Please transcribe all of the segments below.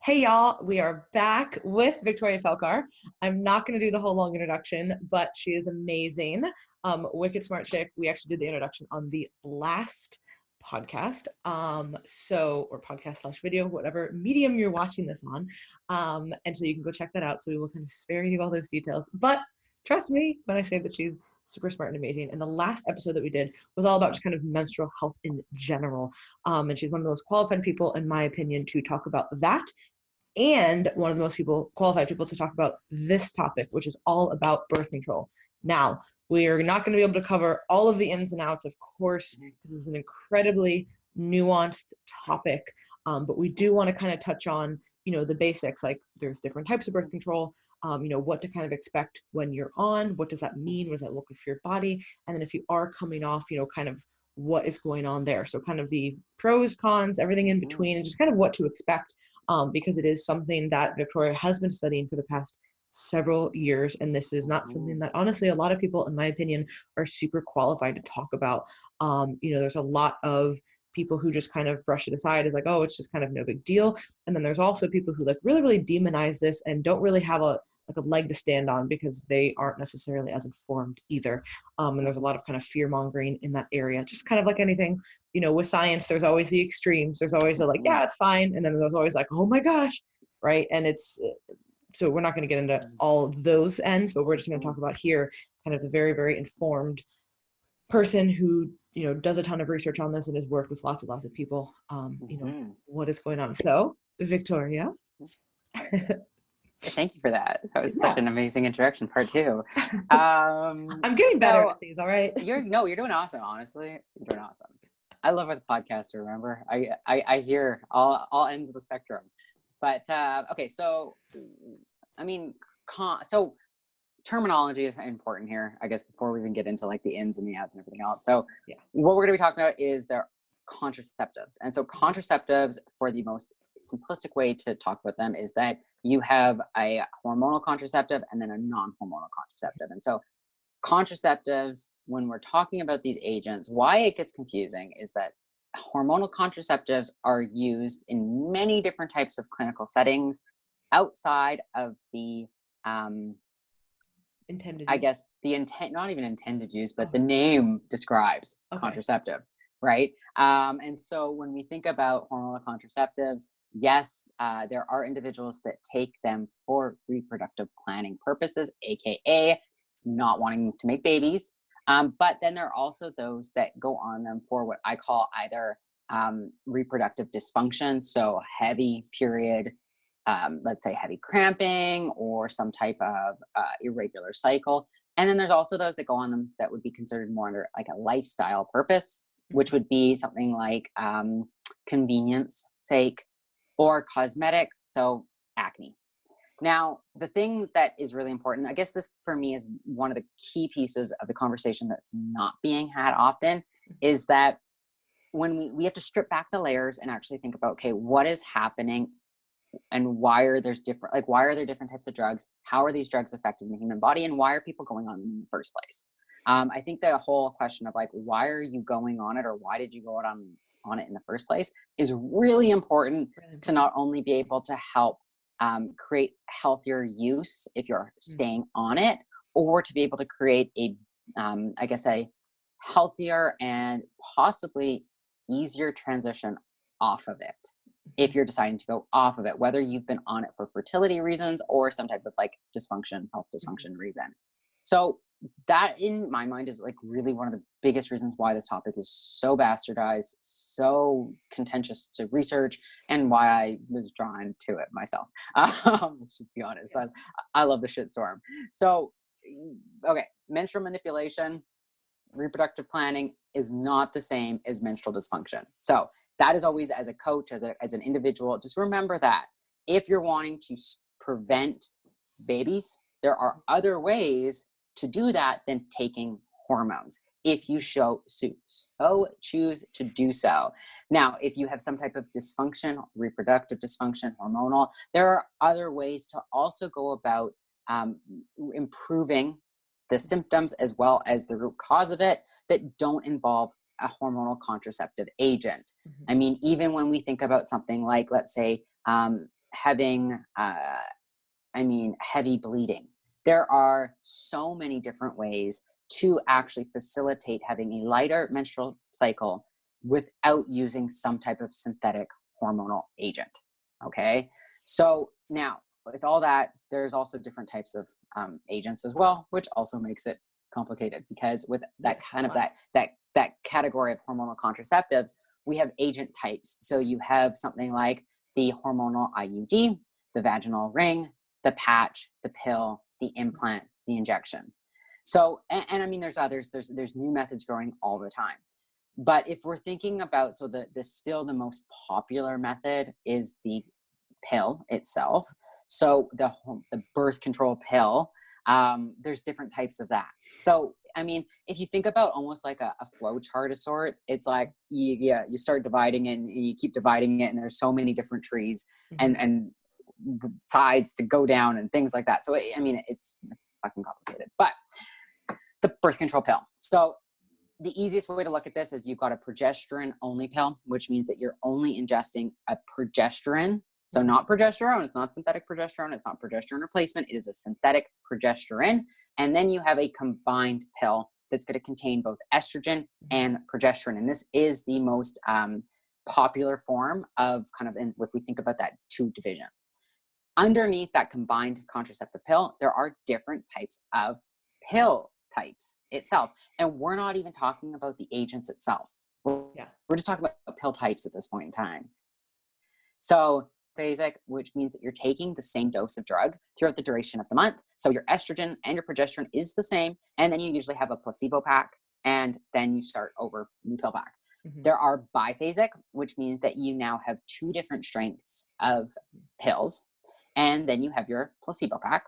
Hey y'all, we are back with Victoria Felkar. I'm not going to do the whole long introduction, but she is amazing. Wicked smart chick. We actually did the introduction on the last podcast. Or podcast / video, whatever medium you're watching this on. And so you can go check that out. So we will kind of spare you all those details. But trust me when I say that she's super smart and amazing. And the last episode that we did was all about just kind of menstrual health in general. And she's one of the most qualified people, in my opinion, to talk about that. And one of the most qualified people to talk about this topic, which is all about birth control. Now, we are not going to be able to cover all of the ins and outs, of course. This is an incredibly nuanced topic, but we do want to kind of touch on, the basics, like there's different types of birth control, what to kind of expect when you're on, what does that mean, what does that look like for your body, and then if you are coming off, kind of what is going on there. So kind of the pros, cons, everything in between, and just kind of what to expect. Because it is something that Victoria has been studying for the past several years. And this is not something that honestly, a lot of people, in my opinion, are super qualified to talk about. There's a lot of people who just kind of brush it aside as like, oh, it's just kind of no big deal. And then there's also people who like really, really demonize this and don't really have a leg to stand on because they aren't necessarily as informed either. And there's a lot of kind of fear mongering in that area, just kind of like anything, with science, there's always the extremes. There's always a like, yeah, it's fine. And then there's always like, oh my gosh. Right. And so we're not going to get into all those ends, but we're just going to talk about here kind of the very, very informed person who, does a ton of research on this and has worked with lots and lots of people, what is going on. So Victoria. Thank you for that. That was such an amazing introduction, part two. I'm getting better at these, all right? You're doing awesome, honestly. You're doing awesome. I love with a podcaster, remember? I hear all ends of the spectrum. But, okay, so, so terminology is important here, I guess, before we even get into like the ins and the outs and everything else. So what we're going to be talking about is their contraceptives. And so contraceptives, for the most simplistic way to talk about them, is that you have a hormonal contraceptive and then a non-hormonal contraceptive. And so contraceptives, when we're talking about these agents, why it gets confusing is that hormonal contraceptives are used in many different types of clinical settings outside of the intended, I guess the intent, not even intended use, but the name describes contraceptive, right? And so when we think about hormonal contraceptives, yes, there are individuals that take them for reproductive planning purposes, aka not wanting to make babies. But then there are also those that go on them for what I call either reproductive dysfunction, so heavy period, let's say heavy cramping or some type of irregular cycle. And then there's also those that go on them that would be considered more under like a lifestyle purpose, which would be something like convenience sake or cosmetic, so acne. Now, the thing that is really important, I guess this for me is one of the key pieces of the conversation that's not being had often, is that when we have to strip back the layers and actually think about, okay, what is happening and why are there different types of drugs? How are these drugs affecting the human body, and why are people going on them in the first place? I think the whole question of like, why are you going on it, or why did you go on it in the first place, is really important to not only be able to help create healthier use if you're staying on it, or to be able to create a healthier and possibly easier transition off of it if you're deciding to go off of it, whether you've been on it for fertility reasons or some type of like health dysfunction reason. So that, in my mind, is like really one of the biggest reasons why this topic is so bastardized, so contentious to research, and why I was drawn to it myself. Let's just be honest. I love the shitstorm. So, okay, menstrual manipulation, reproductive planning is not the same as menstrual dysfunction. So that is always, as a coach, as an individual, just remember that if you're wanting to prevent babies, there are other ways to do that than taking hormones, if you so choose to do so. Now, if you have some type of dysfunction, reproductive dysfunction, hormonal, there are other ways to also go about improving the symptoms as well as the root cause of it that don't involve a hormonal contraceptive agent. I mean, even when we think about something like, let's say, having, heavy bleeding. There are so many different ways to actually facilitate having a lighter menstrual cycle without using some type of synthetic hormonal agent. Okay. So now with all that, there's also different types of agents as well, which also makes it complicated, because with that kind of that category of hormonal contraceptives, we have agent types. So you have something like the hormonal IUD, the vaginal ring, the patch, the pill, the implant, the injection. So, and I mean, there's others, there's new methods growing all the time. But if we're thinking about, so the still the most popular method is the pill itself. So the birth control pill, there's different types of that. So, I mean, if you think about almost like a flow chart of sorts, it's like, you start dividing it and you keep dividing it, and there's so many different trees and sides to go down and things like that. So, it's fucking complicated. But the birth control pill. So the easiest way to look at this is you've got a progesterone only pill, which means that you're only ingesting a progesterone. So not progesterone, it's not synthetic progesterone, it's not progesterone replacement, it is a synthetic progesterone. And then you have a combined pill that's going to contain both estrogen and progesterone. And this is the most popular form of if we think about that two division. Underneath that combined contraceptive pill, there are different types of pill types itself. And we're not even talking about the agents itself. We're just talking about pill types at this point in time. So phasic, which means that you're taking the same dose of drug throughout the duration of the month. So your estrogen and your progesterone is the same. And then you usually have a placebo pack, and then you start over new pill pack. There are biphasic, which means that you now have two different strengths of pills. And then you have your placebo pack.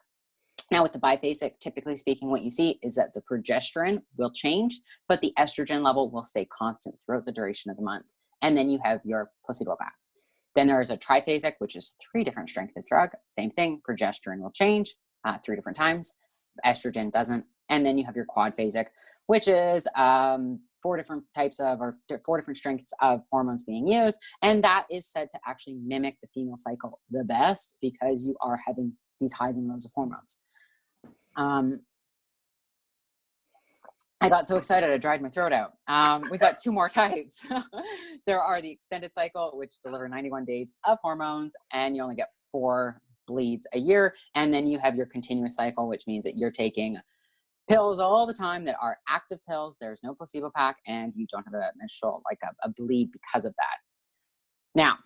Now with the biphasic, typically speaking, what you see is that the progesterone will change, but the estrogen level will stay constant throughout the duration of the month. And then you have your placebo pack. Then there is a triphasic, which is 3 different strengths of drug. Same thing, progesterone will change 3 different times. Estrogen doesn't. And then you have your quadphasic, which is 4 different types of, or 4 different strengths of hormones being used. And that is said to actually mimic the female cycle the best, because you are having these highs and lows of hormones. I got so excited I dried my throat out. We got 2 more types. There are the extended cycle, which deliver 91 days of hormones, and you only get 4 bleeds a year. And then you have your continuous cycle, which means that you're taking pills all the time that are active pills. There's no placebo pack, and you don't have a menstrual, like a bleed because of that. Now,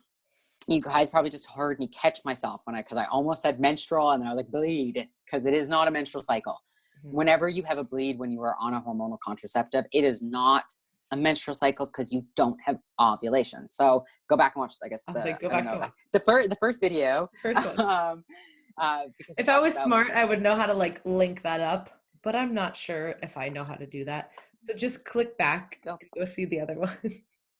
you guys probably just heard me catch myself because I almost said menstrual, and then I was like bleed, because it is not a menstrual cycle. Whenever you have a bleed when you are on a hormonal contraceptive, it is not a menstrual cycle, because you don't have ovulation. So go back and watch, I guess, the first video. First one. Because if I was smart, I would know how to link that up, but I'm not sure if I know how to do that. So just click back and go see the other one.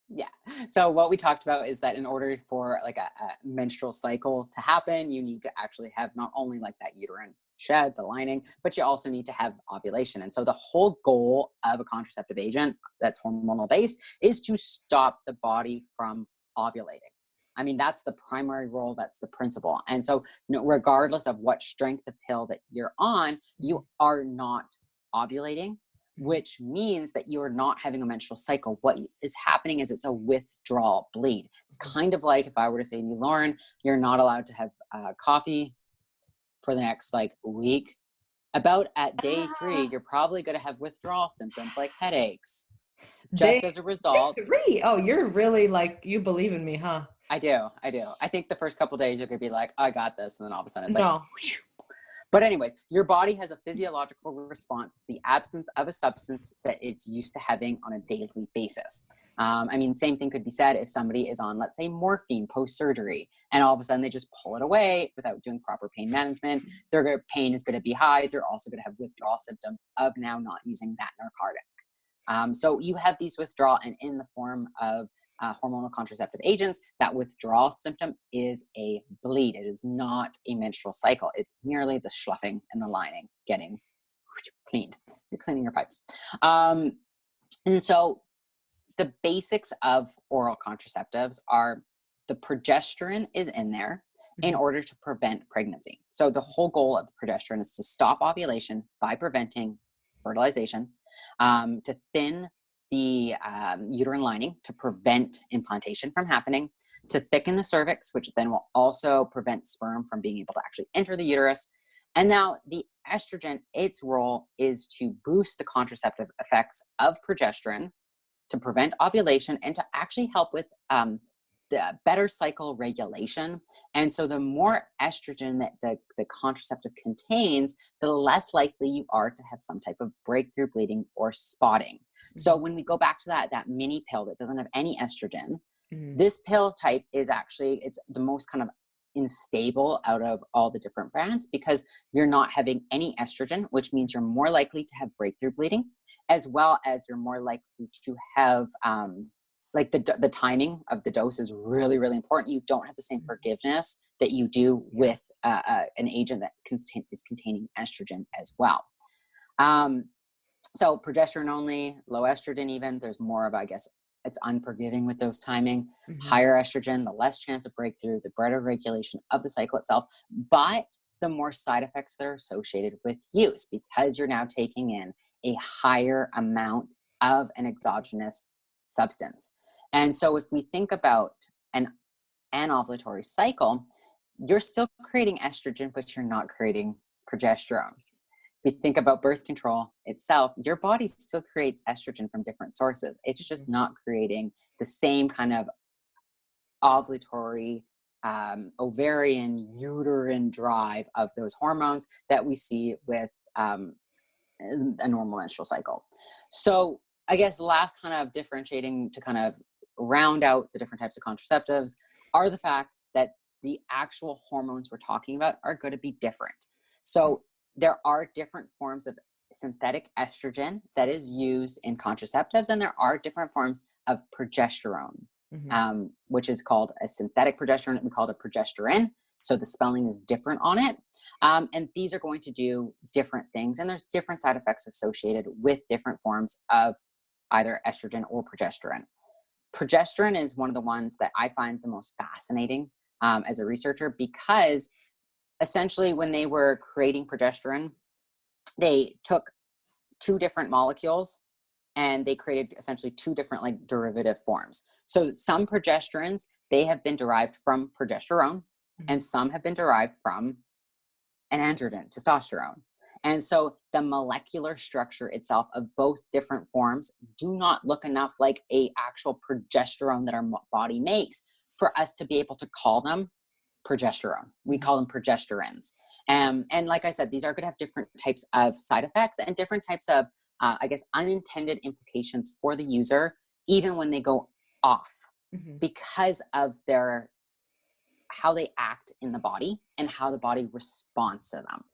Yeah. So what we talked about is that in order for a menstrual cycle to happen, you need to actually have not only that uterine shed, the lining, but you also need to have ovulation. And so the whole goal of a contraceptive agent that's hormonal based is to stop the body from ovulating. I mean, that's the primary role, that's the principle. And so regardless of what strength of pill that you're on, you are not ovulating, which means that you are not having a menstrual cycle. What is happening is it's a withdrawal bleed. It's kind of like if I were to say to you, Lauren, you're not allowed to have coffee for the next week. About at day 3, you're probably going to have withdrawal symptoms like headaches. As a result. Day 3? Oh, you're really you believe in me, huh? I do. I think the first couple of days you're going to be like, I got this. And then all of a sudden it's whoosh. But anyways, your body has a physiological response to the absence of a substance that it's used to having on a daily basis. Same thing could be said if somebody is on, let's say, morphine post-surgery, and all of a sudden they just pull it away without doing proper pain management. Their pain is going to be high. They're also going to have withdrawal symptoms of now not using that narcotic. So you have these withdrawal, and in the form of hormonal contraceptive agents, that withdrawal symptom is a bleed. It is not a menstrual cycle. It's merely the sloughing and the lining getting cleaned. You're cleaning your pipes. And so the basics of oral contraceptives are the progesterone is in there, in order to prevent pregnancy. So the whole goal of progesterone is to stop ovulation by preventing fertilization, to thin the uterine lining to prevent implantation from happening, to thicken the cervix, which then will also prevent sperm from being able to actually enter the uterus. And now the estrogen, its role is to boost the contraceptive effects of progesterone, to prevent ovulation, and to actually help with the better cycle regulation. And so the more estrogen that the contraceptive contains, the less likely you are to have some type of breakthrough bleeding or spotting. So when we go back to that mini pill that doesn't have any estrogen, this pill type is actually, it's the most kind of unstable out of all the different brands, because you're not having any estrogen, which means you're more likely to have breakthrough bleeding, as well as you're more likely to have like the timing of the dose is really, really important. You don't have the same forgiveness that you do with an agent that is containing estrogen as well. So progesterone only, low estrogen even, there's more of, I guess, it's unforgiving with those timing. Higher estrogen, the less chance of breakthrough, the better regulation of the cycle itself, but the more side effects that are associated with use, because you're now taking in a higher amount of an exogenous substance. And so if we think about an anovulatory cycle, you're still creating estrogen, but you're not creating progesterone. If you think about birth control itself, your body still creates estrogen from different sources. It's just not creating the same kind of ovulatory, ovarian, uterine drive of those hormones that we see with a normal menstrual cycle. So I guess the last kind of differentiating to kind of round out the different types of contraceptives are the fact that the actual hormones we're talking about are going to be different. So there are different forms of synthetic estrogen that is used in contraceptives, and there are different forms of progesterone, which is called a synthetic progesterone. We call it a progesterone. So the spelling is different on it. And these are going to do different things, and there's different side effects associated with different forms of either estrogen or progesterone. Progesterone is one of the ones that I find the most fascinating as a researcher, because essentially when they were creating progesterone, they took two different molecules and they created essentially two different like derivative forms. So some progesterones, they have been derived from progesterone, and some have been derived from an androgen, testosterone. And so the molecular structure itself of both different forms do not look enough like a actual progesterone that our body makes for us to be able to call them progesterone. We call them progesterones. And like I said, these are going to have different types of side effects and different types of, I guess, unintended implications for the user, even when they go off, because of how they act in the body and how the body responds to them.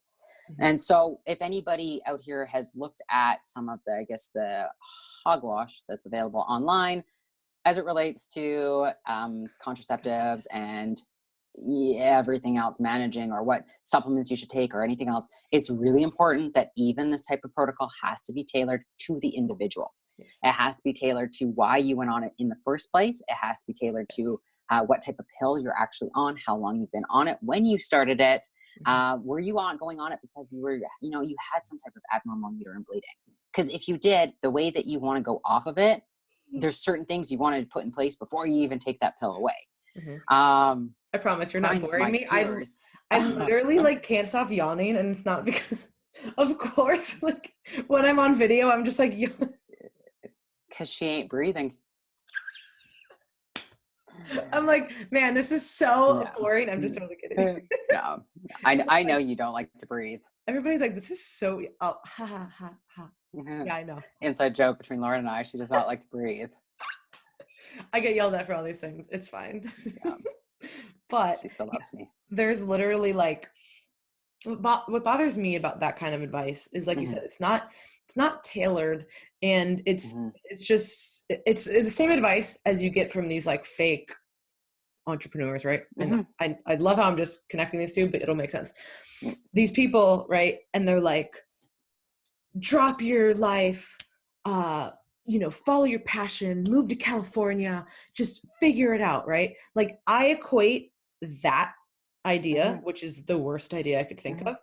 And so if anybody out here has looked at some of the, I guess, the hogwash that's available online as it relates to contraceptives and everything else, managing or what supplements you should take or anything else, it's really important that even this type of protocol has to be tailored to the individual. Yes. It has to be tailored to why you went on it in the first place. It has to be tailored to what type of pill you're actually on, how long you've been on it, when you started it. Were you going on it because you were, you had some type of abnormal uterine bleeding? Because if you did, the way that you want to go off of it, there's certain things you want to put in place before you even take that pill away. I promise you're not boring me. I literally like can't stop yawning, and it's not because, of course, like when I'm on video, I'm just like, because she ain't breathing. I'm like, man, this is so boring. I'm just totally kidding. No, I know you don't like to breathe. Everybody's like, this is so, ha ha ha ha. Yeah, I know. Inside joke between Lauren and I, she does not like to breathe. I get yelled at for all these things. It's fine. Yeah. But she still loves me. There's literally like, what bothers me about that kind of advice is, like you said, it's not tailored, and it's just the same advice as you get from these like fake entrepreneurs, right? And I love how I'm just connecting these two, but it'll make sense. These people, right? And they're like, drop your life, follow your passion, move to California, just figure it out, right? Like I equate that idea, which is the worst idea I could think of,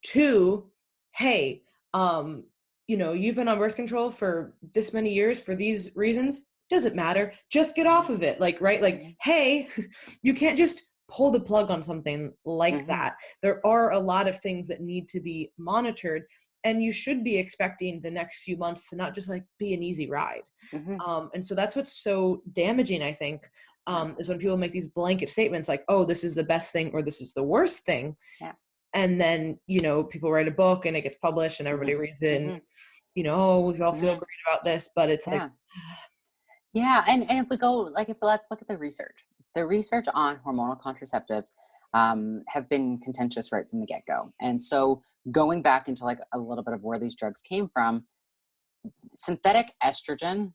to, hey, you've been on birth control for this many years for these reasons. Doesn't matter. Just get off of it. Like, right? Like, hey, you can't just pull the plug on something like that. There are a lot of things that need to be monitored, and you should be expecting the next few months to not just like be an easy ride. And so that's what's so damaging, I think, is when people make these blanket statements like, oh, this is the best thing or this is the worst thing. And then, people write a book and it gets published and everybody reads it and, oh, we all feel great about this, but it's like. Yeah. And if we go, like, let's look at the research. The research on hormonal contraceptives have been contentious right from the get-go. And so going back into like a little bit of where these drugs came from, synthetic estrogen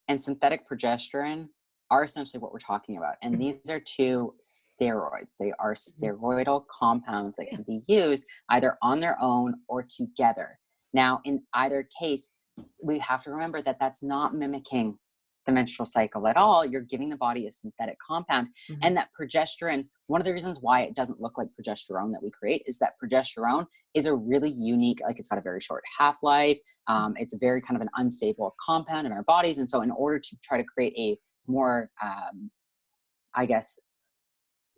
and synthetic progesterone are essentially what we're talking about. And these are two steroids. They are steroidal compounds that can be used either on their own or together. Now, in either case, we have to remember that that's not mimicking the menstrual cycle at all. You're giving the body a synthetic compound. And that progesterone, one of the reasons why it doesn't look like progesterone that we create is that progesterone is a really unique, like it's got a very short half-life. It's a very kind of an unstable compound in our bodies. And so in order to try to create a more,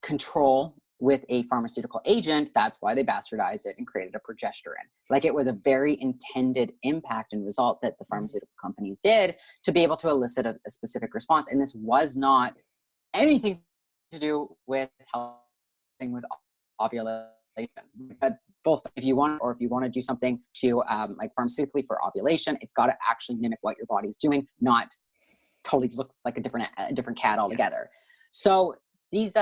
control with a pharmaceutical agent, that's why they bastardized it and created a progesterone. Like, it was a very intended impact and result that the pharmaceutical companies did to be able to elicit a specific response. And this was not anything to do with helping with ovulation. If you want to do something to like pharmaceutically for ovulation, it's got to actually mimic what your body's doing, not totally looks like a different cat altogether. So these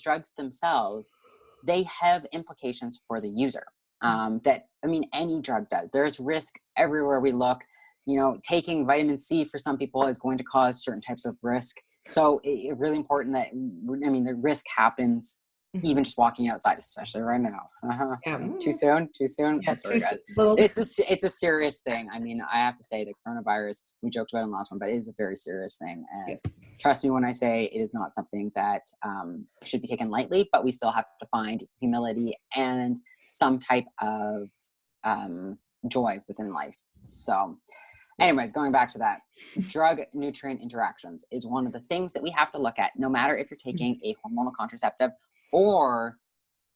drugs themselves, they have implications for the user. Any drug does. There's risk everywhere we look. Taking vitamin C for some people is going to cause certain types of risk. So it's really important that, the risk happens even just walking outside, especially right now. Too soon? Yeah, I'm sorry, guys. It's a serious thing. I have to say the coronavirus, we joked about it in the last one, but it is a very serious thing. And trust me when I say it is not something that should be taken lightly, but we still have to find humility and some type of joy within life. So anyways, going back to that, drug nutrient interactions is one of the things that we have to look at, no matter if you're taking a hormonal contraceptive or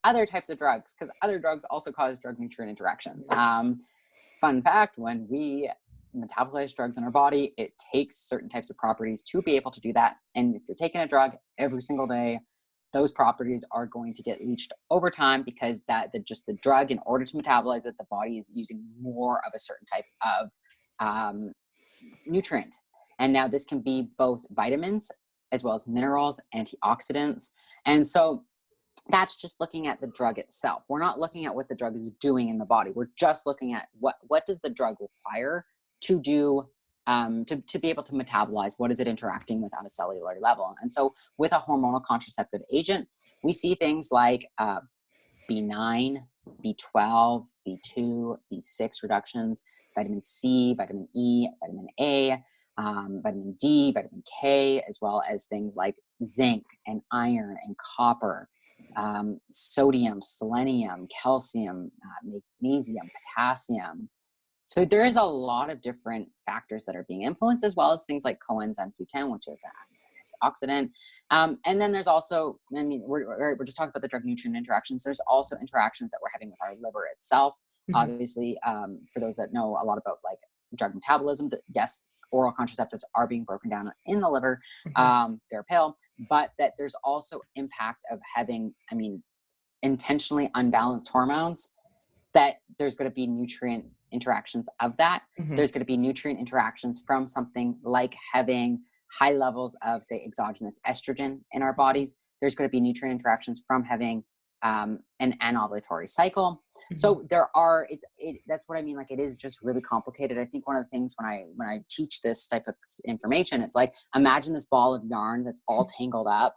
other types of drugs, because other drugs also cause drug nutrient interactions. Fun fact, when we metabolize drugs in our body, it takes certain types of properties to be able to do that. And if you're taking a drug every single day, those properties are going to get leached over time, because the drug, in order to metabolize it, the body is using more of a certain type of nutrient. And now this can be both vitamins as well as minerals, antioxidants. And so that's just looking at the drug itself. We're not looking at what the drug is doing in the body. We're just looking at what does the drug require to do, to be able to metabolize. What is it interacting with on a cellular level? And so with a hormonal contraceptive agent, we see things like B9, B12, B2, B6 reductions, vitamin C, vitamin E, vitamin A, vitamin D, vitamin K, as well as things like zinc and iron and copper, sodium, selenium, calcium, magnesium, potassium. So there is a lot of different factors that are being influenced, as well as things like coenzyme Q10, which is an antioxidant. And then there's also, we're just talking about the drug nutrient interactions. There's also interactions that we're having with our liver itself. Obviously, for those that know a lot about like drug metabolism, yes, oral contraceptives are being broken down in the liver. They're a pill, but that there's also impact of having, intentionally unbalanced hormones, that there's going to be nutrient interactions of that. There's going to be nutrient interactions from something like having high levels of, say, exogenous estrogen in our bodies. There's going to be nutrient interactions from having an anovulatory cycle. So there are, that's what I mean. Like, it is just really complicated. I think one of the things when I teach this type of information, it's like, imagine this ball of yarn that's all tangled up,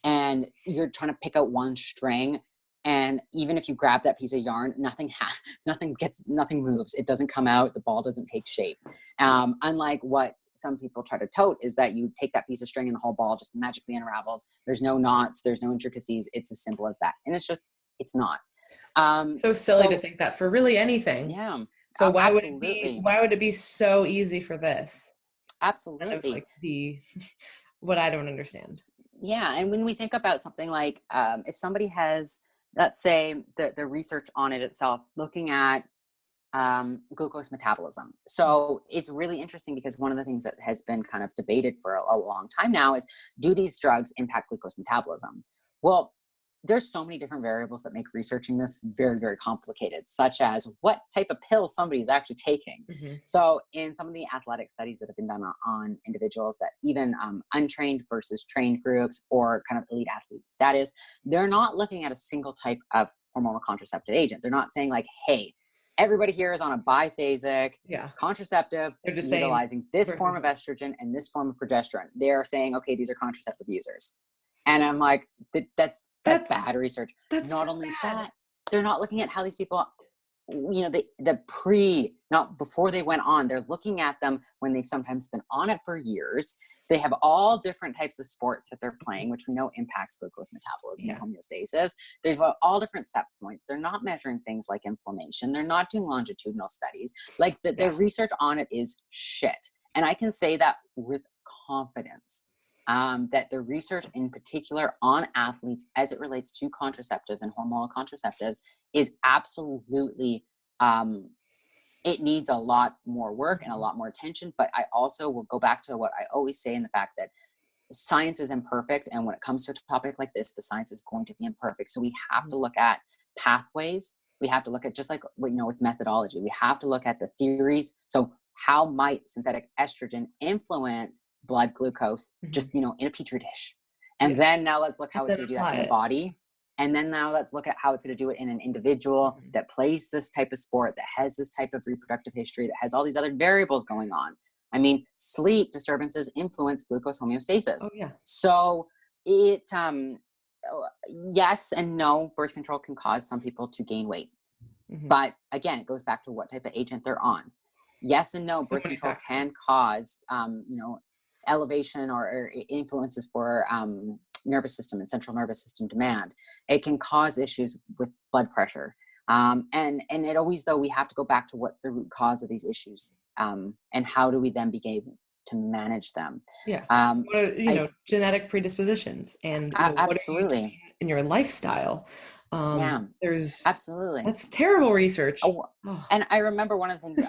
and you're trying to pick out one string. And even if you grab that piece of yarn, nothing moves. It doesn't come out. The ball doesn't take shape. Unlike what some people try to tote is that you take that piece of string and the whole ball just magically unravels. There's no knots, there's no intricacies. It's as simple as that. And it's not. So silly to think that for really anything. Yeah. So why absolutely. would it be so easy for this? Absolutely. Kind of like what I don't understand. Yeah. And when we think about something like, if somebody has, let's say the research on it itself, looking at glucose metabolism. So it's really interesting because one of the things that has been kind of debated for a long time now is, do these drugs impact glucose metabolism? Well, there's so many different variables that make researching this very, very complicated, such as what type of pills somebody is actually taking. Mm-hmm. So in some of the athletic studies that have been done on individuals, that even untrained versus trained groups or kind of elite athlete status, they're not looking at a single type of hormonal contraceptive agent. They're not saying like, hey, everybody here is on a biphasic contraceptive. They're just utilizing this form of estrogen and this form of progesterone. They're saying, okay, these are contraceptive users. And I'm like, that's bad research. Not only that, they're not looking at how these people, you know, not before they went on, they're looking at them when they've sometimes been on it for years. They have all different types of sports that they're playing, which we know impacts glucose metabolism and homeostasis. They've got all different set points. They're not measuring things like inflammation. They're not doing longitudinal studies. Like the research on it is shit. And I can say that with confidence, that the research in particular on athletes as it relates to contraceptives and hormonal contraceptives is absolutely, it needs a lot more work and a lot more attention. But I also will go back to what I always say in the fact that science is imperfect. And when it comes to a topic like this, the science is going to be imperfect. So we have to look at pathways. We have to look at, just like what, you know, with methodology, we have to look at the theories. So how might synthetic estrogen influence blood glucose, just, you know, in a petri dish? And then now let's look how it's going to do that in the body. And then now let's look at how it's going to do it in an individual that plays this type of sport, that has this type of reproductive history, that has all these other variables going on. I mean, sleep disturbances influence glucose homeostasis. Oh, yeah. So it, yes and no, birth control can cause some people to gain weight. But again, it goes back to what type of agent they're on. Yes and no, birth control can cause, you know, elevation or influences for nervous system and central nervous system demand. It can cause issues with blood pressure. And it always, though, we have to go back to what's the root cause of these issues, and how do we then begin to manage them? Yeah. You know, genetic predispositions and you know, absolutely, what are you doing in your lifestyle. There's absolutely, that's terrible research. And I remember one of the things,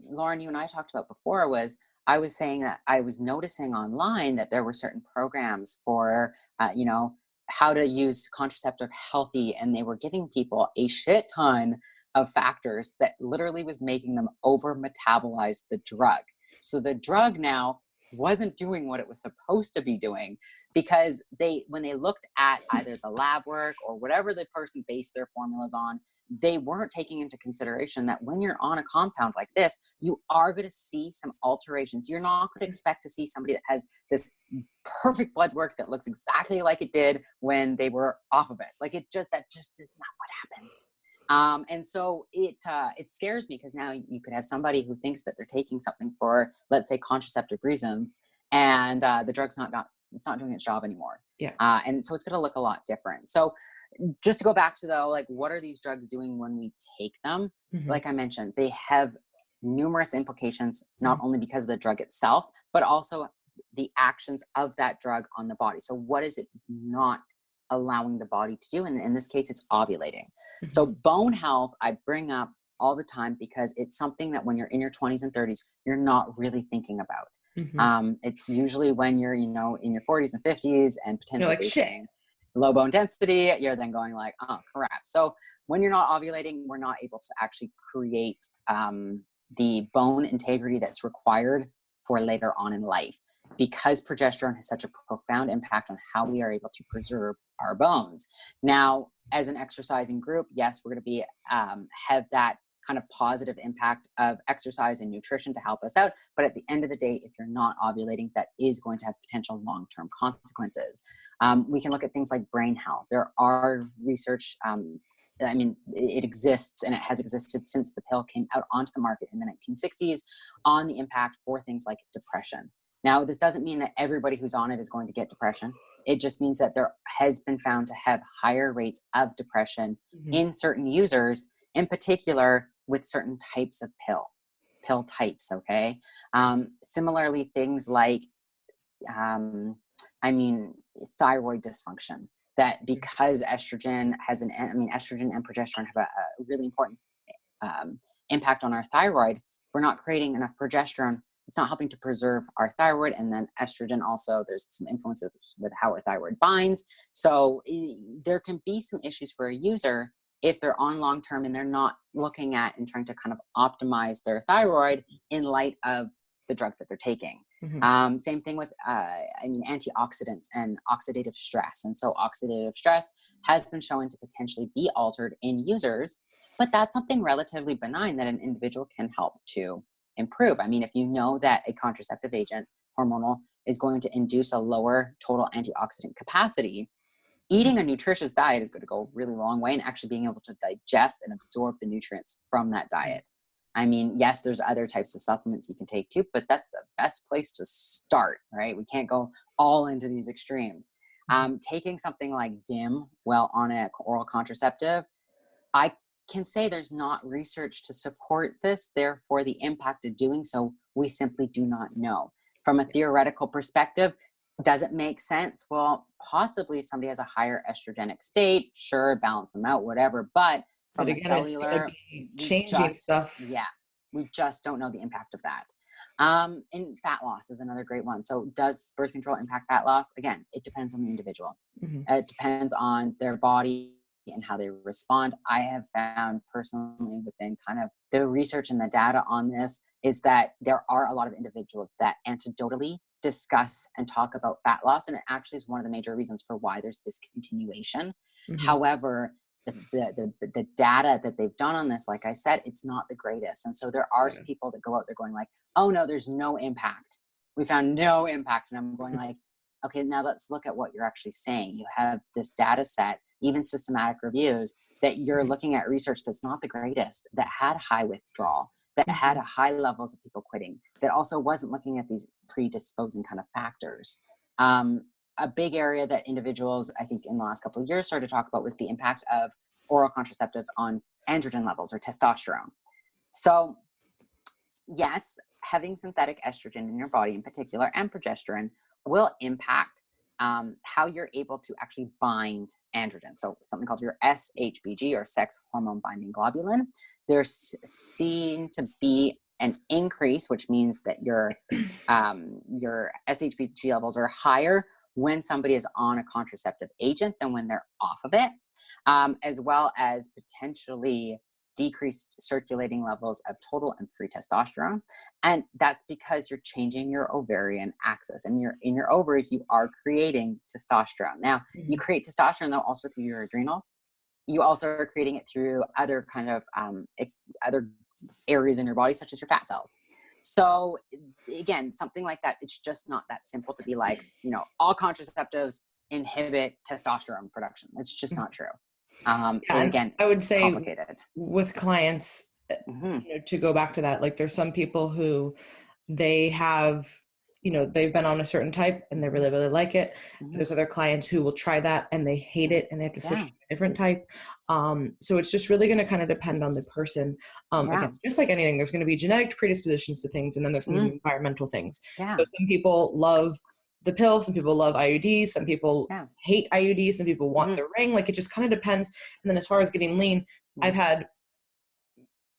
Lauren, you and I talked about before was, I was saying that I was noticing online that there were certain programs for, you know, how to use contraceptive healthy, and they were giving people a shit ton of factors that literally was making them over metabolize the drug. So the drug now wasn't doing what it was supposed to be doing, because when they looked at either the lab work or whatever the person based their formulas on, they weren't taking into consideration that when you're on a compound like this, you are going to see some alterations. You're not going to expect to see somebody that has this perfect blood work that looks exactly like it did when they were off of it. Like that just is not what happens. And so it scares me, because now you could have somebody who thinks that they're taking something for, let's say, contraceptive reasons, and the drug's it's not doing its job anymore. Yeah. And so it's going to look a lot different. So just to go back to, though, like, what are these drugs doing when we take them? Like I mentioned, they have numerous implications, not only because of the drug itself, but also the actions of that drug on the body. So what is it not allowing the body to do? And in this case, it's ovulating. So bone health, I bring up all the time, because it's something that when you're in your 20s and 30s, you're not really thinking about. It's usually when you're, you know, in your 40s and 50s and potentially facing low bone density, you're then going like, oh crap. So when you're not ovulating, we're not able to actually create the bone integrity that's required for later on in life, because progesterone has such a profound impact on how we are able to preserve our bones. Now, as an exercising group, yes, we're going to be have that kind of positive impact of exercise and nutrition to help us out. But at the end of the day, if you're not ovulating, that is going to have potential long-term consequences. We can look at things like brain health. There are research I mean, it exists, and it has existed since the pill came out onto the market in the 1960s, on the impact for things like depression. Now, this doesn't mean that everybody who's on it is going to get depression. It just means that there has been found to have higher rates of depression in certain users, in particular with certain types of pill types. Okay. Similarly, things like, thyroid dysfunction, that because estrogen has estrogen and progesterone have a really important impact on our thyroid. We're not creating enough progesterone. It's not helping to preserve our thyroid. And then estrogen also, there's some influences with how our thyroid binds. So there can be some issues for a user if they're on long-term and they're not looking at and trying to kind of optimize their thyroid in light of the drug that they're taking. Same thing with, antioxidants and oxidative stress. And so oxidative stress has been shown to potentially be altered in users, but that's something relatively benign that an individual can help to improve. I mean, if you know that a contraceptive agent, hormonal, is going to induce a lower total antioxidant capacity, eating a nutritious diet is going to go a really long way in actually being able to digest and absorb the nutrients from that diet. I mean, yes, there's other types of supplements you can take too, but that's the best place to start, right? We can't go all into these extremes. Taking something like DIM while on an oral contraceptive, I can say there's not research to support this. Therefore, the impact of doing so, we simply do not know. From a theoretical perspective, does it make sense? Well, possibly if somebody has a higher estrogenic state, sure, balance them out, whatever. But from a cellular, changing stuff. Yeah, we just don't know the impact of that. And fat loss is another great one. So does birth control impact fat loss? Again, it depends on the individual. It depends on their body and how they respond. I have found personally within kind of the research and the data on this is that there are a lot of individuals that anecdotally discuss and talk about fat loss. And it actually is one of the major reasons for why there's discontinuation. However, the data that they've done on this, like I said, it's not the greatest. And so there are people that go out there going like, oh no, there's no impact. We found no impact. And I'm going like, okay, now let's look at what you're actually saying. You have this data set, even systematic reviews, that you're looking at research that's not the greatest, that had high withdrawal, that had high levels of people quitting, that also wasn't looking at these predisposing kind of factors. A big area that individuals, I think in the last couple of years started to talk about was the impact of oral contraceptives on androgen levels or testosterone. So yes, having synthetic estrogen in your body in particular and progesterone will impact how you're able to actually bind androgen. So something called your SHBG or sex hormone binding globulin. There's seen to be an increase, which means that your SHBG levels are higher when somebody is on a contraceptive agent than when they're off of it, as well as potentially decreased circulating levels of total and free testosterone. And that's because you're changing your ovarian axis, and in your ovaries, you are creating testosterone. Now, you create testosterone though also through your adrenals. You also are creating it through other kind of other areas in your body, such as your fat cells. So again, something like that, it's just not that simple to be like, all contraceptives inhibit testosterone production. It's just not true. And again, I would say complicated. With clients, to go back to that, like there's some people who they have, they've been on a certain type and they really, really like it. There's other clients who will try that and they hate it and they have to switch to a different type. So it's just really going to kind of depend on the person. Again, just like anything, there's going to be genetic predispositions to things, and then there's going to be environmental things. So some people love the pill, some people love IUDs, some people hate IUDs, some people want the ring. Like it just kind of depends. And then as far as getting lean, I've had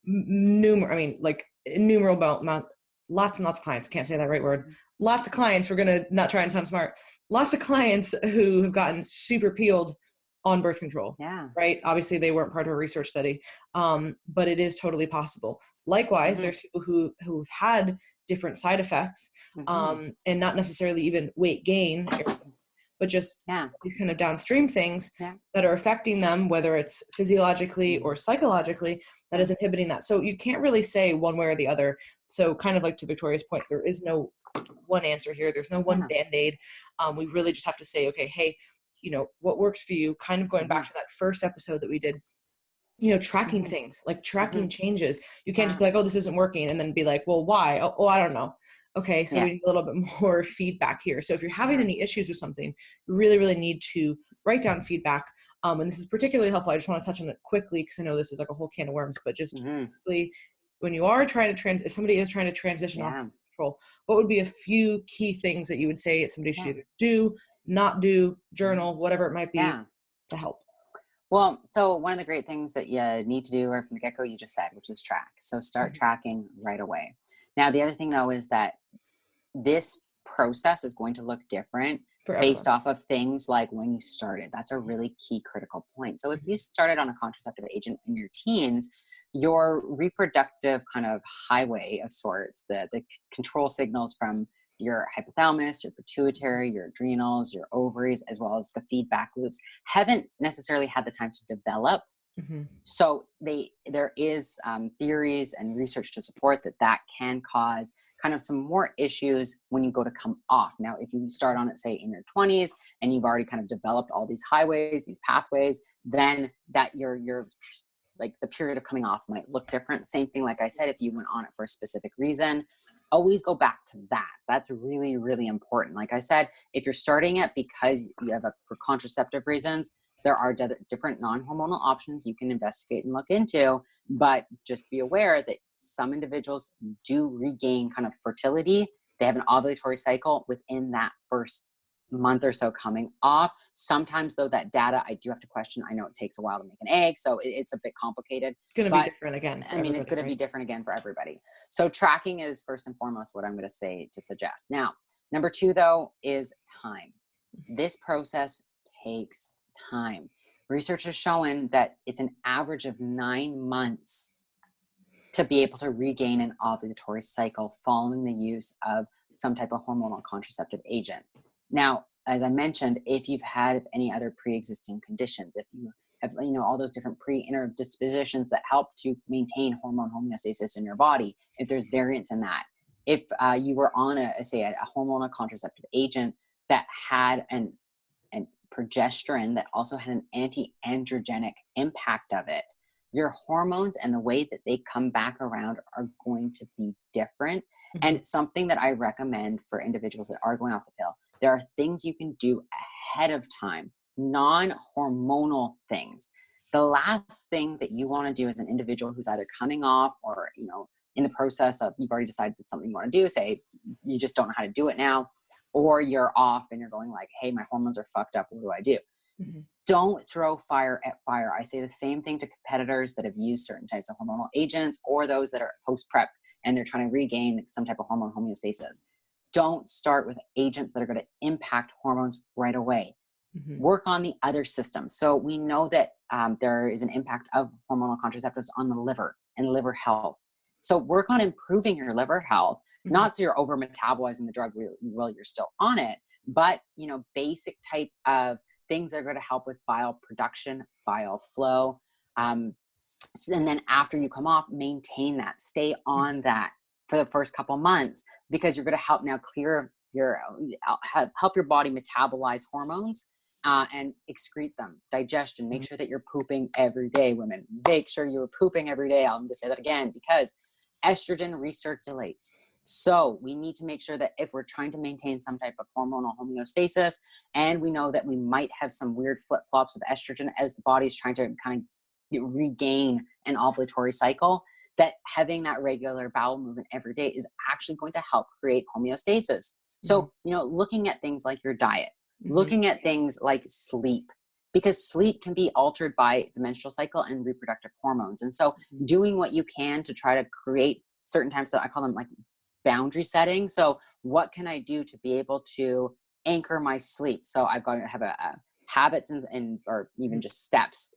innumerable amount, lots and lots of clients, can't say that right word. Lots of clients, we're going to not try and sound smart. Lots of clients who have gotten super peeled on birth control, right? Obviously they weren't part of a research study, but it is totally possible. Likewise, there's people who've had different side effects, and not necessarily even weight gain, but just these kind of downstream things that are affecting them, whether it's physiologically or psychologically, that is inhibiting that. So you can't really say one way or the other. So kind of like to Victoria's point, there is no one answer here. There's no one Band-Aid. We really just have to say, okay, hey, what works for you? Kind of going back to that first episode that we did, tracking things, like tracking changes. You can't just be Yeah. like, oh, this isn't working, and then be like, well, why? Oh, I don't know. Okay, so we need a little bit more feedback here. So if you're having any issues with something, you really, really need to write down feedback. And this is particularly helpful. I just want to touch on it quickly because I know this is like a whole can of worms, but just quickly, when you are trying to if somebody is trying to transition off control, what would be a few key things that you would say somebody should either do, not do, journal, whatever it might be, to help? Well, so one of the great things that you need to do right from the get-go, you just said, which is track. So start tracking right away. Now, the other thing though is that this process is going to look different based off of things like when you started. That's a really key critical point. So if you started on a contraceptive agent in your teens, your reproductive kind of highway of sorts, the control signals from your hypothalamus, your pituitary, your adrenals, your ovaries, as well as the feedback loops, haven't necessarily had the time to develop. So there is theories and research to support that can cause kind of some more issues when you go to come off. Now, if you start on it, say in your 20s, and you've already kind of developed all these highways, these pathways, then that your like the period of coming off might look different. Same thing, like I said, if you went on it for a specific reason, always go back to that. That's really, really important. Like I said, if you're starting it because you have for contraceptive reasons, there are different non-hormonal options you can investigate and look into, but just be aware that some individuals do regain kind of fertility. They have an ovulatory cycle within that first month or so coming off. Sometimes though, that data I do have to question. I know it takes a while to make an egg, so it's a bit complicated. It's going to be different again. I mean, it's going to be different again for everybody. So tracking is first and foremost what I'm going to suggest. Now, number 2 though is time. This process takes time. Research has shown that it's an average of 9 months to be able to regain an ovulatory cycle following the use of some type of hormonal contraceptive agent. Now, as I mentioned, if you've had any other pre-existing conditions, if you have, all those different predispositions that help to maintain hormone homeostasis in your body, if there's variance in that, if you were on a hormonal contraceptive agent that had an progesterone that also had an anti-androgenic impact of it, your hormones and the way that they come back around are going to be different. And it's something that I recommend for individuals that are going off the pill. There are things you can do ahead of time, non-hormonal things. The last thing that you want to do as an individual who's either coming off or, in the process of, you've already decided that's something you want to do, say you just don't know how to do it now, or you're off and you're going like, hey, my hormones are fucked up. What do I do? Don't throw fire at fire. I say the same thing to competitors that have used certain types of hormonal agents or those that are post-prep and they're trying to regain some type of hormone homeostasis. Don't start with agents that are going to impact hormones right away. Work on the other systems. So we know that there is an impact of hormonal contraceptives on the liver and liver health. So work on improving your liver health, not so you're over metabolizing the drug while you're still on it, but basic type of things that are going to help with bile production, bile flow. And then after you come off, maintain that, stay on that for the first couple months, because you're going to help now clear help your body metabolize hormones and excrete them, digestion. Make sure that you're pooping every day, women. Make sure you're pooping every day. I'm going to say that again, because estrogen recirculates. So we need to make sure that if we're trying to maintain some type of hormonal homeostasis, and we know that we might have some weird flip-flops of estrogen as the body's trying to kind of regain an ovulatory cycle, that having that regular bowel movement every day is actually going to help create homeostasis. So, looking at things like your diet, looking at things like sleep, because sleep can be altered by the menstrual cycle and reproductive hormones. And so doing what you can to try to create certain times, so I call them like boundary setting. So what can I do to be able to anchor my sleep? So I've got to have a habits and or even just steps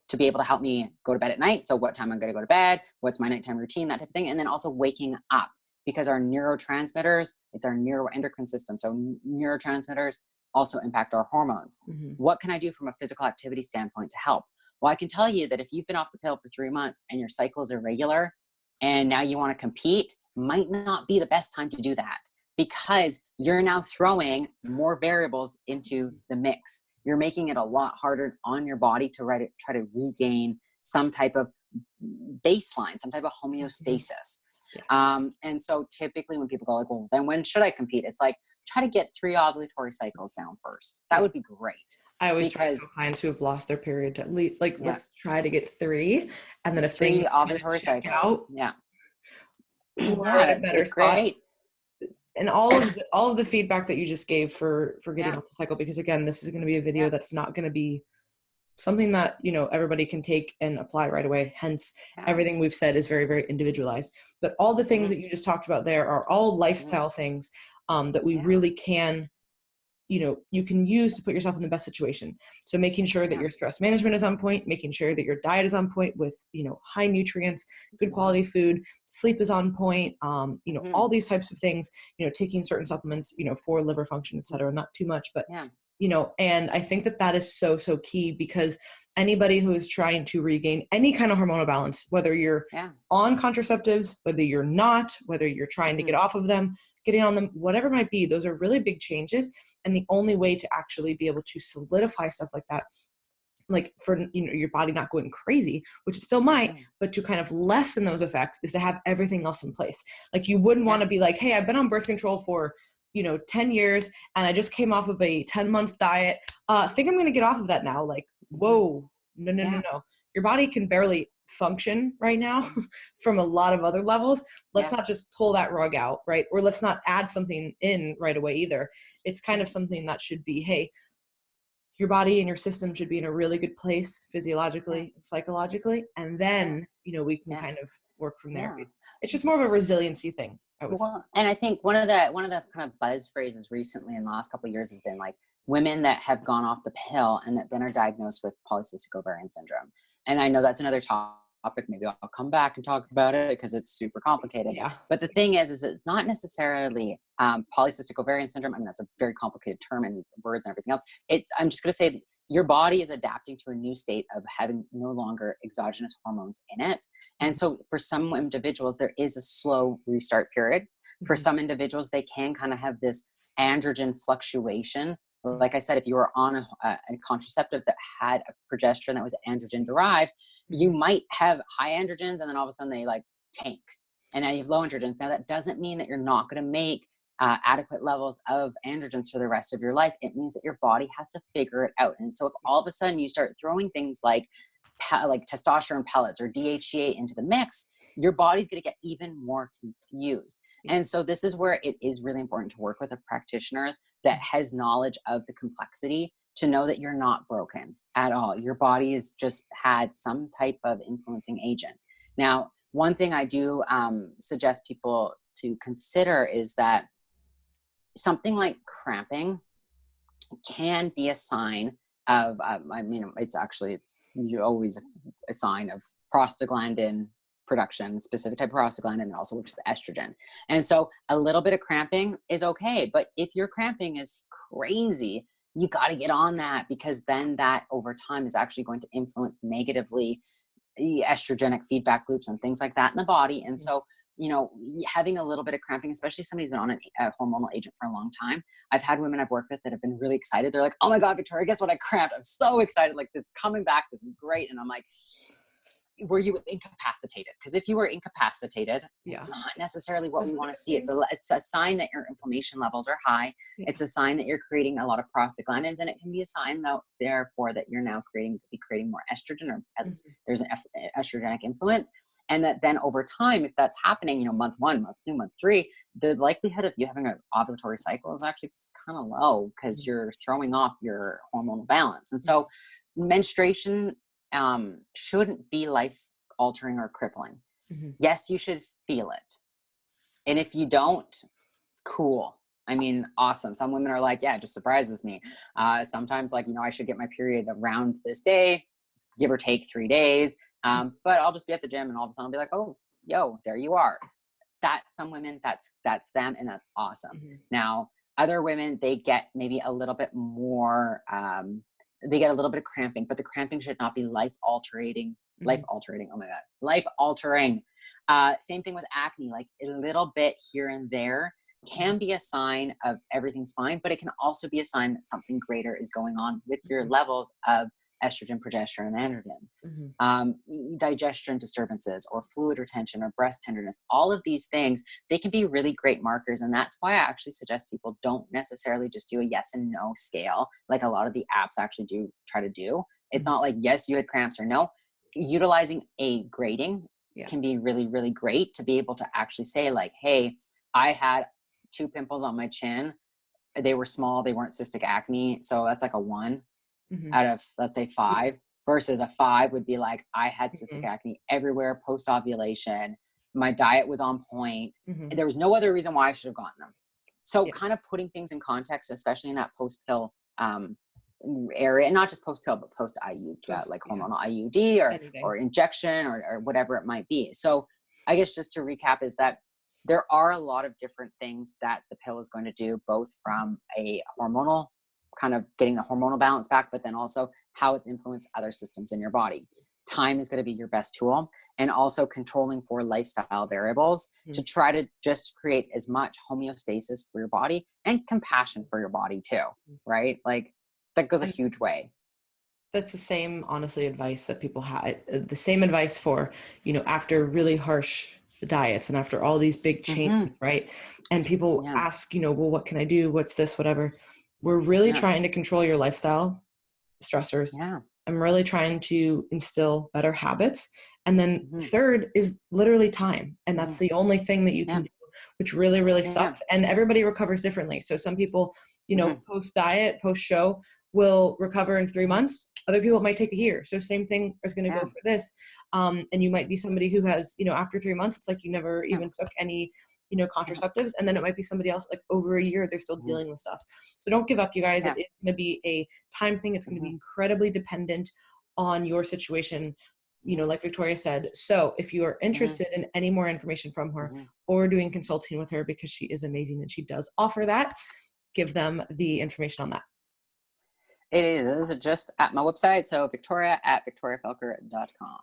to be able to help me go to bed at night. So what time I'm going to go to bed, what's my nighttime routine, that type of thing. And then also waking up, because our neurotransmitters, it's our neuroendocrine system. So neurotransmitters also impact our hormones. What can I do from a physical activity standpoint to help? Well, I can tell you that if you've been off the pill for 3 months and your cycle is irregular and now you want to compete, might not be the best time to do that, because you're now throwing more variables into the mix. You're making it a lot harder on your body to try to regain some type of baseline, some type of homeostasis. And so typically when people go like, well, then when should I compete? It's like, try to get 3 ovulatory cycles down first. That would be great. I always try to tell clients who have lost their period to at least, like, let's try to get 3. And then if 3 things ovulatory cycles. We're in a better spot. Great. And all of the feedback that you just gave for getting off the cycle, because again, this is going to be a video that's not going to be something that, you know, everybody can take and apply right away. Hence, everything we've said is very, very individualized. But all the things that you just talked about there are all lifestyle things that we really can, you know, you can use to put yourself in the best situation. So making sure that your stress management is on point, making sure that your diet is on point with, you know, high nutrients, good quality food, sleep is on point, you know, all these types of things, you know, taking certain supplements, you know, for liver function, et cetera, not too much, but you know, and I think that that is so, so key, because anybody who is trying to regain any kind of hormonal balance, whether you're on contraceptives, whether you're not, whether you're trying to get off of them, getting on them, whatever it might be, those are really big changes. And the only way to actually be able to solidify stuff like that, like for, you know, your body not going crazy, which it still might, but to kind of lessen those effects, is to have everything else in place. Like you wouldn't want to be like, hey, I've been on birth control for, you know, 10 years and I just came off of a 10-month diet. I think I'm going to get off of that now. Like, whoa, no. Your body can barely function right now from a lot of other levels. Let's not just pull that rug out, right? Or let's not add something in right away either. It's kind of something that should be, hey, your body and your system should be in a really good place physiologically and psychologically. And then, you know, we can kind of work from there. It's just more of a resiliency thing. Well, and I think one of the kind of buzz phrases recently in the last couple of years has been like women that have gone off the pill and that then are diagnosed with polycystic ovarian syndrome. And I know that's another topic. Maybe I'll come back and talk about it because it's super complicated. But the thing is it's not necessarily polycystic ovarian syndrome. I mean, that's a very complicated term and words and everything else. I'm just going to say that your body is adapting to a new state of having no longer exogenous hormones in it. And so for some individuals, there is a slow restart period. For some individuals, they can kind of have this androgen fluctuation. Like I said, if you were on a contraceptive that had a progesterone that was androgen derived, you might have high androgens and then all of a sudden they like tank. And now you have low androgens. Now that doesn't mean that you're not going to make adequate levels of androgens for the rest of your life. It means that your body has to figure it out. And so if all of a sudden you start throwing things like testosterone pellets or DHEA into the mix, your body's going to get even more confused. And so this is where it is really important to work with a practitioner that has knowledge of the complexity to know that you're not broken at all. Your body has just had some type of influencing agent. Now, one thing I do suggest people to consider is that something like cramping can be a sign of, I mean, it's always a sign of prostaglandin production, specific type of prostaglandin that also works with estrogen. And so a little bit of cramping is okay. But if your cramping is crazy, you got to get on that, because then that over time is actually going to influence negatively the estrogenic feedback loops and things like that in the body. And so, you know, having a little bit of cramping, especially if somebody's been on a hormonal agent for a long time. I've had women I've worked with that have been really excited. They're like, oh my God, Victoria, guess what? I cramped. I'm so excited. Like, this is coming back. This is great. And I'm like, were you incapacitated? Because if you were incapacitated, it's not necessarily what we want to see. It's a sign that your inflammation levels are high. It's a sign that you're creating a lot of prostaglandins, and it can be a sign, though, therefore, that you're now creating more estrogen, or at least there's an estrogenic influence. And that then over time, if that's happening, you know, month 1, month 2, month 3, the likelihood of you having an ovulatory cycle is actually kind of low, because you're throwing off your hormonal balance. And so menstruation shouldn't be life altering or crippling. Yes, you should feel it. And if you don't, cool. I mean, awesome. Some women are like, yeah, it just surprises me. Sometimes, like, you know, I should get my period around this day, give or take 3 days. But I'll just be at the gym and all of a sudden I'll be like, oh, yo, there you are. That some women, that's them, and that's awesome. Now, other women, they get maybe a little bit more, they get a little bit of cramping, but the cramping should not be life altering. Oh my God, life altering. Same thing with acne, like a little bit here and there can be a sign of everything's fine, but it can also be a sign that something greater is going on with your levels of estrogen, progesterone, and androgens. Mm-hmm. Digestion disturbances or fluid retention or breast tenderness, all of these things, they can be really great markers. And that's why I actually suggest people don't necessarily just do a yes and no scale like a lot of the apps actually do try to do. It's not like, yes, you had cramps or no. Utilizing a grading can be really, really great to be able to actually say like, hey, I had 2 pimples on my chin. They were small. They weren't cystic acne. So that's like a 1 out of, let's say, 5, versus a 5 would be like, I had cystic acne everywhere post ovulation. My diet was on point. There was no other reason why I should have gotten them. So kind of putting things in context, especially in that post pill area, and not just post pill, but post IUD, like hormonal IUD or injection or whatever it might be. So I guess just to recap is that there are a lot of different things that the pill is going to do, both from a hormonal, kind of getting the hormonal balance back, but then also how it's influenced other systems in your body. Time is going to be your best tool, and also controlling for lifestyle variables to try to just create as much homeostasis for your body and compassion for your body too, right? Like that goes a huge way. That's the same, honestly, advice that people have. The same advice for, after really harsh diets and after all these big changes, right? And people ask, well, what can I do? What's this, whatever. We're really trying to control your lifestyle stressors. I'm really trying to instill better habits. And then third is literally time. And that's the only thing that you can do, which really, really sucks. And everybody recovers differently. So some people, post diet, post show will recover in 3 months. Other people might take a year. So same thing is going to go for this. And you might be somebody who has, after 3 months, it's like you never even took any, contraceptives. And then it might be somebody else like over a year, they're still dealing with stuff. So don't give up, you guys. It's going to be a time thing. It's going to be incredibly dependent on your situation, like Victoria said. So if you are interested in any more information from her or doing consulting with her, because she is amazing and she does offer that, give them the information on that. It is just at my website. So victoria@victoriafelkar.com.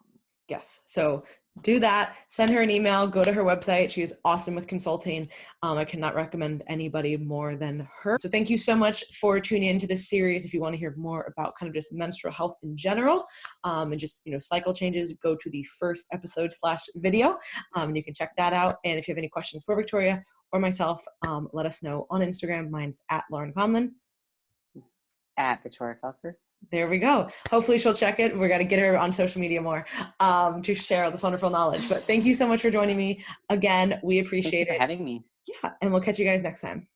Yes. So do that. Send her an email. Go to her website. She is awesome with consulting. I cannot recommend anybody more than her. So thank you so much for tuning into this series. If you want to hear more about kind of just menstrual health in general, and just, cycle changes, go to the first episode /video. And you can check that out. And if you have any questions for Victoria or myself, let us know on Instagram. Mine's @LaurenConlon. @Victoria Felkar. There we go. Hopefully she'll check it. We got to get her on social media more to share all this wonderful knowledge. But thank you so much for joining me again. We appreciate it. Thank you for having me. Yeah. And we'll catch you guys next time.